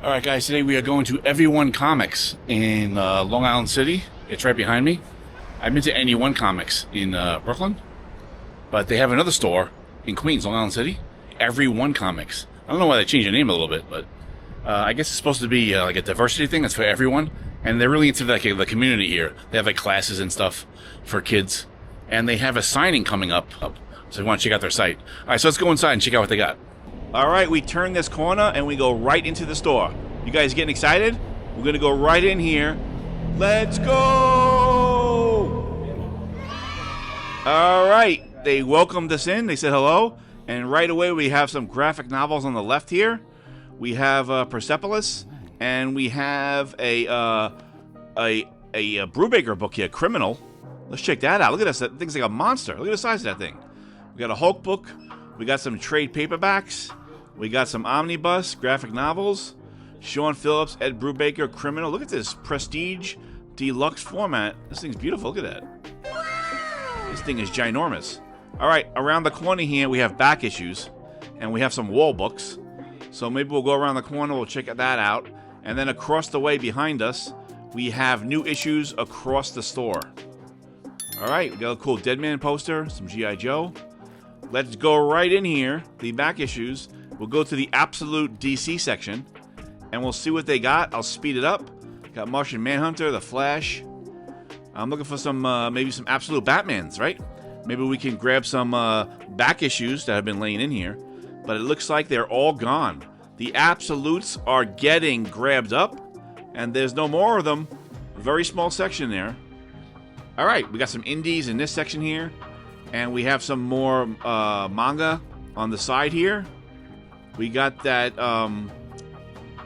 All right, guys, today we are going to Everyone Comics in Long Island City. It's right behind me. I've been to Anyone Comics in Brooklyn, but they have another store in Queens, Long Island City, Everyone Comics. I don't know why they changed the name a little bit, but I guess it's supposed to be like a diversity thing. That's for everyone, and they're really into the community here. They have like classes and stuff for kids, and they have a signing coming up. So if you want to check out their site. All right, so let's go inside and check out what they got. All right, we turn this corner and we go right into the store. You guys getting excited? We're going to go right in here. Let's go! All right, they welcomed us in. They said hello. And right away, we have some graphic novels on the left here. We have Persepolis, and we have a Brubaker book here, Criminal. Let's check that out. Look at this. That thing's like a monster. Look at the size of that thing. We got a Hulk book. We got some trade paperbacks. We got some omnibus graphic novels. Sean Phillips, Ed Brubaker, Criminal. Look at this prestige deluxe format. This thing's beautiful. Look at that. This thing is ginormous. All right, around the corner here we have back issues, and we have some wall books. So maybe we'll go around the corner. We'll check that out. And then across the way behind us, we have new issues across the store. All right, we got a cool Deadman poster, some G.I. Joe. Let's go right in here, the back issues. We'll go to the Absolute DC section, and we'll see what they got. I'll speed it up. Got Martian Manhunter, The Flash. I'm looking for some, maybe some Absolute Batmans, right? Maybe we can grab some back issues that have been laying in here. But it looks like they're all gone. The Absolutes are getting grabbed up, and there's no more of them. A very small section there. All right, we got some indies in this section here. And we have some more manga on the side here. We got that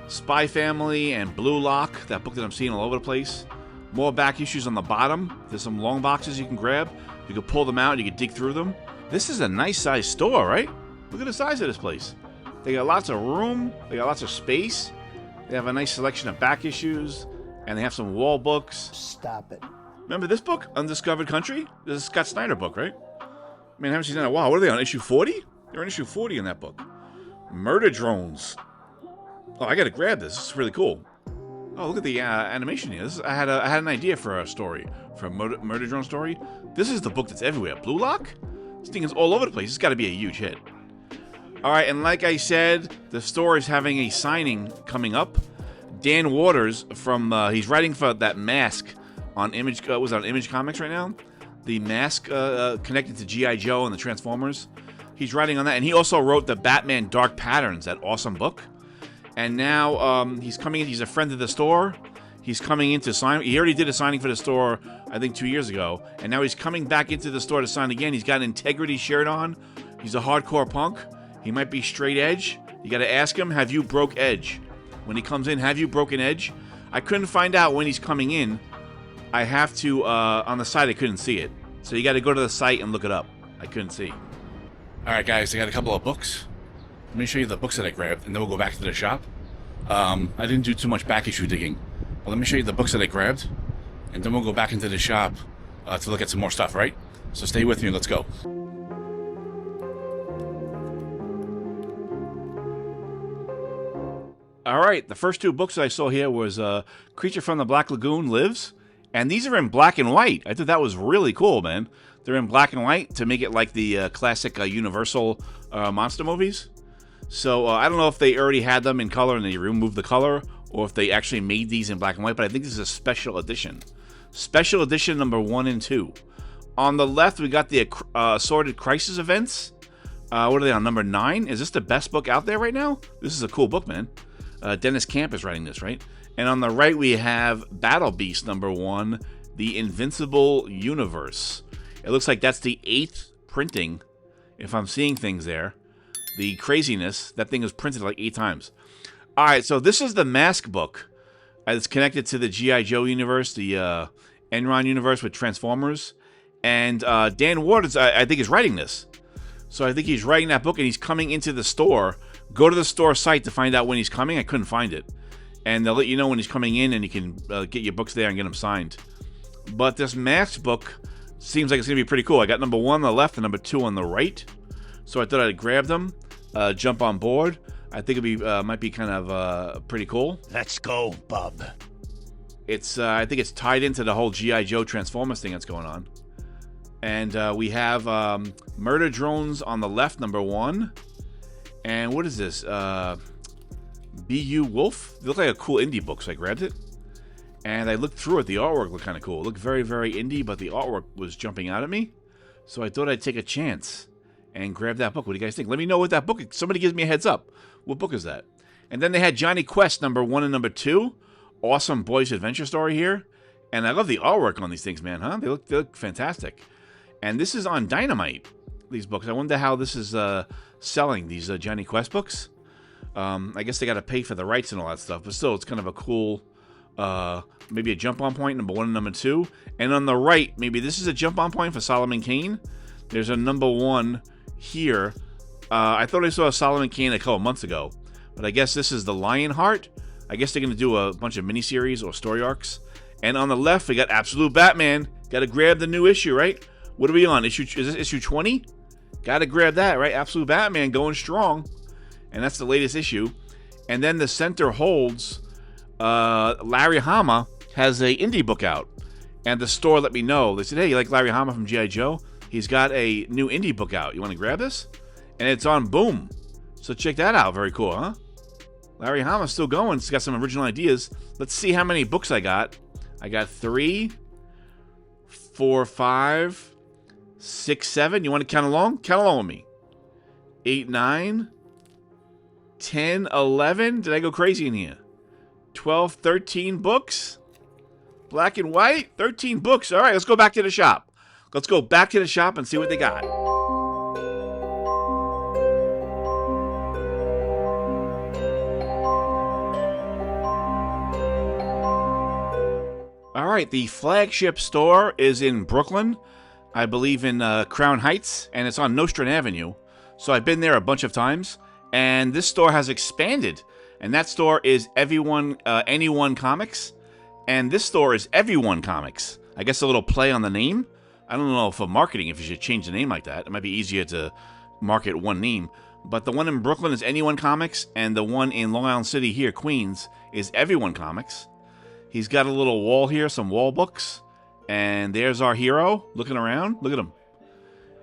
Spy Family and Blue Lock, that book that I'm seeing all over the place. More back issues on the bottom. There's some long boxes you can grab. You can pull them out, you can dig through them. This is a nice sized store, right? Look at the size of this place. They got lots of room. They got lots of space. They have a nice selection of back issues. And they have some wall books. Stop it. Remember this book, Undiscovered Country? This is a Scott Snyder book, right? I mean, I haven't seen that in a while. What are they on, issue 40? They're on issue 40 in that book. Murder Drones. Oh, I gotta grab this. This is really cool. Oh, look at the animation here. I had an idea for a story, for a Murder Drone story. This is the book that's everywhere. Blue Lock? This thing is all over the place. It's gotta be a huge hit. All right, and like I said, the store is having a signing coming up. Dan Waters from, he's writing for that Mask on Image, was on Image Comics right now. The Mask connected to G.I. Joe and the Transformers. He's writing on that. And he also wrote the Batman Dark Patterns, that awesome book. And now he's coming in. He's a friend of the store. He's coming in to sign. He already did a signing for the store, I think, 2 years ago. And now he's coming back into the store to sign again. He's got an Integrity shirt on. He's a hardcore punk. He might be straight edge. You got to ask him, have you broke edge? When he comes in, have you broken edge? I couldn't find out when he's coming in. I have to, on the site, I couldn't see it. So you got to go to the site and look it up. I couldn't see. All right, guys, I got a couple of books. Let me show you the books that I grabbed, and then we'll go back to the shop. I didn't do too much back issue digging. But let me show you the books that I grabbed, and then we'll go back into the shop to look at some more stuff, right? So stay with me and let's go. All right, the first two books that I saw here was Creature from the Black Lagoon Lives. And these are in black and white. I thought that was really cool, man. They're in black and white to make it like the classic Universal monster movies. So I don't know if they already had them in color and they removed the color, or if they actually made these in black and white, but I think this is a special edition. Special edition number 1 and 2. On the left, we got the Assorted Crisis Events. What are they on, number 9? Is this the best book out there right now? This is a cool book, man. Dennis Camp is writing this, right? And on the right, we have Battle Beast number 1, The Invincible Universe. It looks like that's the 8th printing, if I'm seeing things there. The craziness, that thing is printed like 8 times. All right, so this is the Mask book. It's connected to the G.I. Joe universe, the Enron universe with Transformers. And Dan Waters, I think, is writing this. So I think he's writing that book, and he's coming into the store. Go to the store site to find out when he's coming. I couldn't find it. And they'll let you know when he's coming in, and you can get your books there and get them signed. But this Mask book seems like it's going to be pretty cool. I got number 1 on the left and number 2 on the right. So I thought I'd grab them, jump on board. I think it'd be might be kind of pretty cool. Let's go, bub. It's I think it's tied into the whole G.I. Joe Transformers thing that's going on. And we have Murder Drones on the left, number 1. And what is this? B.U. Wolf? It looked like a cool indie book, so I grabbed it. And I looked through it. The artwork looked kind of cool. It looked very, very indie, but the artwork was jumping out at me. So I thought I'd take a chance and grab that book. What do you guys think? Let me know what that book is. Somebody gives me a heads up. What book is that? And then they had Johnny Quest, number 1 and number 2. Awesome boys adventure story here. And I love the artwork on these things, man, huh? They look fantastic. And this is on Dynamite, these books. I wonder how this is selling, these Johnny Quest books. I guess they got to pay for the rights and all that stuff. But still, it's kind of a cool, maybe a jump-on point, number 1 and number 2. And on the right, maybe this is a jump-on point for Solomon Kane. There's a number 1 here. I thought I saw Solomon Kane a couple months ago. But I guess this is the Lionheart. I guess they're going to do a bunch of miniseries or story arcs. And on the left, we got Absolute Batman. Got to grab the new issue, right? What are we on? Is this issue 20? Gotta grab that, right? Absolute Batman going strong. And that's the latest issue. And then the center holds Larry Hama has a indie book out. And the store let me know. They said, hey, you like Larry Hama from G.I. Joe? He's got a new indie book out. You want to grab this? And it's on Boom. So check that out. Very cool, huh? Larry Hama's still going. He's got some original ideas. Let's see how many books I got. I got 3, 4, 5... 6, 7. You want to count along? Count along with me. 8, 9, 10, 11. Did I go crazy in here? 12, 13 books. Black and white. 13 books. All right, let's go back to the shop. Let's go back to the shop and see what they got. All right, the flagship store is in Brooklyn. I believe in Crown Heights, and it's on Nostrand Avenue. So I've been there a bunch of times, and this store has expanded. And that store is Anyone Comics, and this store is Everyone Comics. I guess a little play on the name. I don't know for marketing if you should change the name like that. It might be easier to market one name. But the one in Brooklyn is Anyone Comics, and the one in Long Island City here, Queens, is Everyone Comics. He's got a little wall here, some wall books. And there's our hero looking around. Look at him.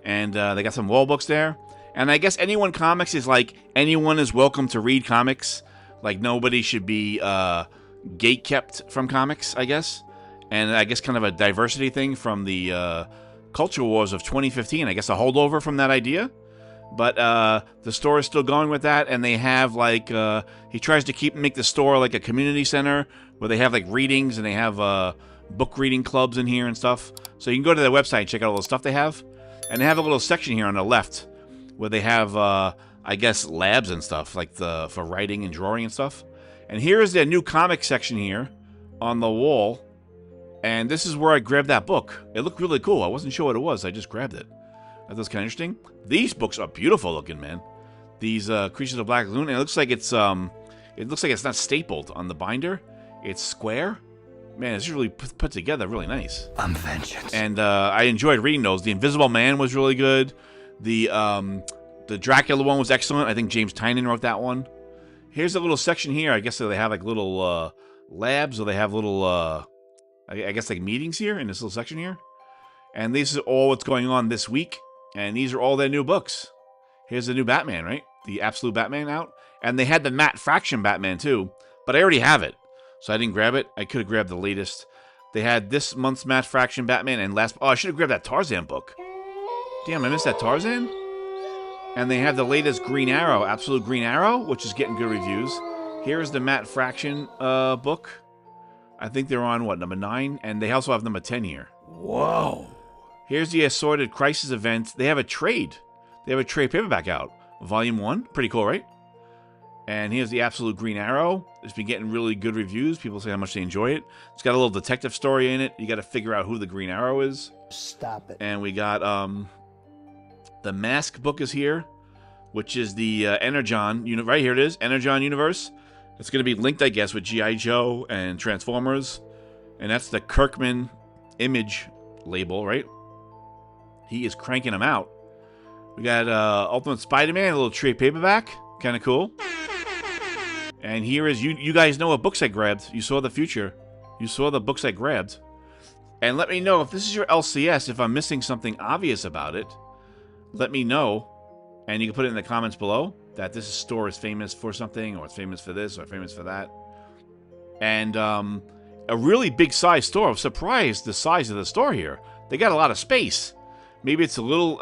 And they got some wall books there. And I guess Anyone Comics is like anyone is welcome to read comics. Like nobody should be gatekept from comics, I guess. And I guess kind of a diversity thing from the Culture Wars of 2015. I guess a holdover from that idea. But the store is still going with that. And they have like, he tries to make the store like a community center where they have like readings and they have book reading clubs in here and stuff. So you can go to their website and check out all the stuff they have. And they have a little section here on the left where they have, I guess, labs and stuff like for writing and drawing and stuff. And here is their new comic section here on the wall. And this is where I grabbed that book. It looked really cool. I wasn't sure what it was. I just grabbed it. That was kind of interesting. These books are beautiful looking, man. These Creatures of Black Lagoon. And it looks like it's not stapled on the binder. It's square. Man, it's really put together really nice. I'm vengeance. And I enjoyed reading those. The Invisible Man was really good. The Dracula one was excellent. I think James Tynion wrote that one. Here's a little section here. I guess they have like little labs, or they have little, I guess like meetings here in this little section here. And this is all what's going on this week. And these are all their new books. Here's the new Batman, right? The Absolute Batman out. And they had the Matt Fraction Batman too. But I already have it. So I didn't grab it. I could have grabbed the latest. They had this month's Matt Fraction Batman and last... Oh, I should have grabbed that Tarzan book. Damn, I missed that Tarzan. And they have the latest Green Arrow, Absolute Green Arrow, which is getting good reviews. Here's the Matt Fraction book. I think they're on, what, number 9? And they also have number 10 here. Whoa. Here's the Assorted Crisis event. They have a trade. They have a trade paperback out. Volume 1. Pretty cool, right? And here's the Absolute Green Arrow. It's been getting really good reviews. People say how much they enjoy it. It's got a little detective story in it. You got to figure out who the Green Arrow is. Stop it. And we got the Mask book is here, which is the Energon. Right here it is, Energon Universe. It's going to be linked, I guess, with G.I. Joe and Transformers. And that's the Kirkman Image label, right? He is cranking them out. We got Ultimate Spider-Man, a little trade paperback. Kind of cool. And here is, you guys know what books I grabbed. You saw the future. You saw the books I grabbed. And let me know if this is your LCS, if I'm missing something obvious about it. Let me know. And you can put it in the comments below that this store is famous for something, or it's famous for this, or famous for that. And a really big size store. I was surprised the size of the store here. They got a lot of space. Maybe it's a little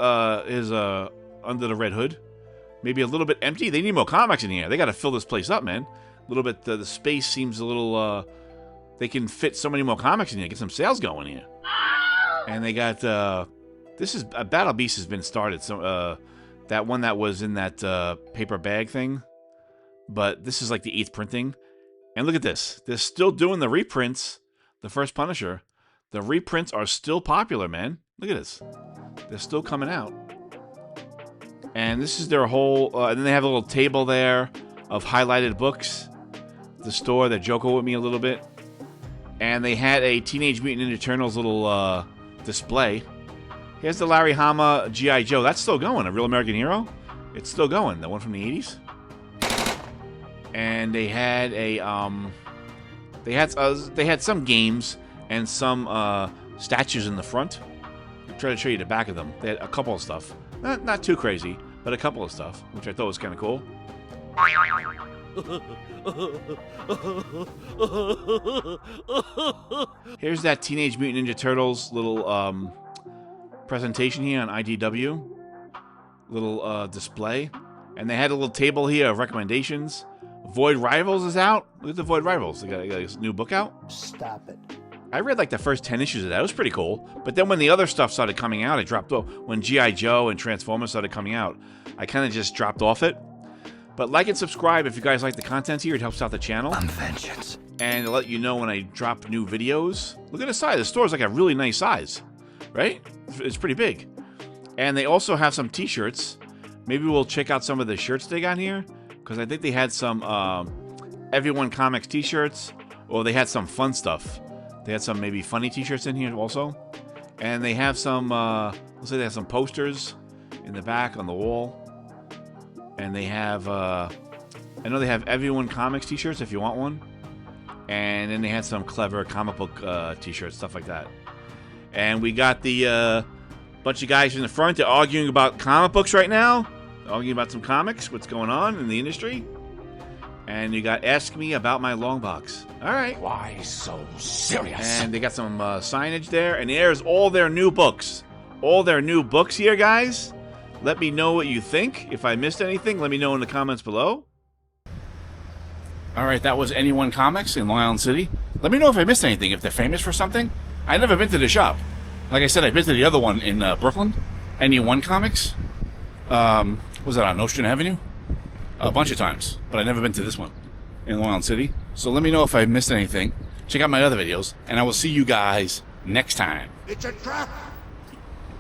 under the red hood. Maybe a little bit empty. They need more comics in here. They got to fill this place up, man. A little bit. The space seems a little. They can fit so many more comics in here. Get some sales going here. And they got. This is Battle Beast has been started. So that one that was in that paper bag thing. But this is like the 8th printing. And look at this. They're still doing the reprints. The first Punisher. The reprints are still popular, man. Look at this. They're still coming out. And this is their whole... and then they have a little table there of highlighted books. The store, they're joking with me a little bit. And they had a Teenage Mutant Ninja Turtles little display. Here's the Larry Hama G.I. Joe. That's still going. A Real American Hero. It's still going. The one from the 80s. And they had a... they had some games and some statues in the front. I'll try to show you the back of them. They had a couple of stuff. Not too crazy, but a couple of stuff, which I thought was kind of cool. Here's that Teenage Mutant Ninja Turtles little presentation here on IDW. Little display. And they had a little table here of recommendations. Void Rivals is out. Look at the Void Rivals. They got a new book out. Stop it. I read like the first 10 issues of that. It was pretty cool. But then when the other stuff started coming out, I dropped off. When G.I. Joe and Transformers started coming out, I kind of just dropped off it. But like and subscribe if you guys like the content here. It helps out the channel. Vengeance. And it'll let you know when I drop new videos. Look at the size. The store is like a really nice size. Right? It's pretty big. And they also have some t-shirts. Maybe we'll check out some of the shirts they got here. Because I think they had some Everyone Comics t-shirts. Or they had some fun stuff. They had some maybe funny t-shirts in here also. And they have some, let's say they have some posters in the back on the wall. And they have, I know they have Everyone Comics t-shirts if you want one. And then they had some clever comic book t-shirts, stuff like that. And we got the bunch of guys in the front. They're arguing about comic books right now. They're arguing about some comics, what's going on in the industry. And you got Ask Me About My Long Box. All right. Why so serious? And they got some signage there. And there's all their new books. All their new books here, guys. Let me know what you think. If I missed anything, let me know in the comments below. All right, that was Anyone Comics in Long Island City. Let me know if I missed anything, if they're famous for something. I've never been to the shop. Like I said, I've been to the other one in Brooklyn. Anyone Comics. Was that on Ocean Avenue? A bunch of times, but I've never been to this one in Long Island City. So let me know if I missed anything. Check out my other videos, and I will see you guys next time. It's a trap!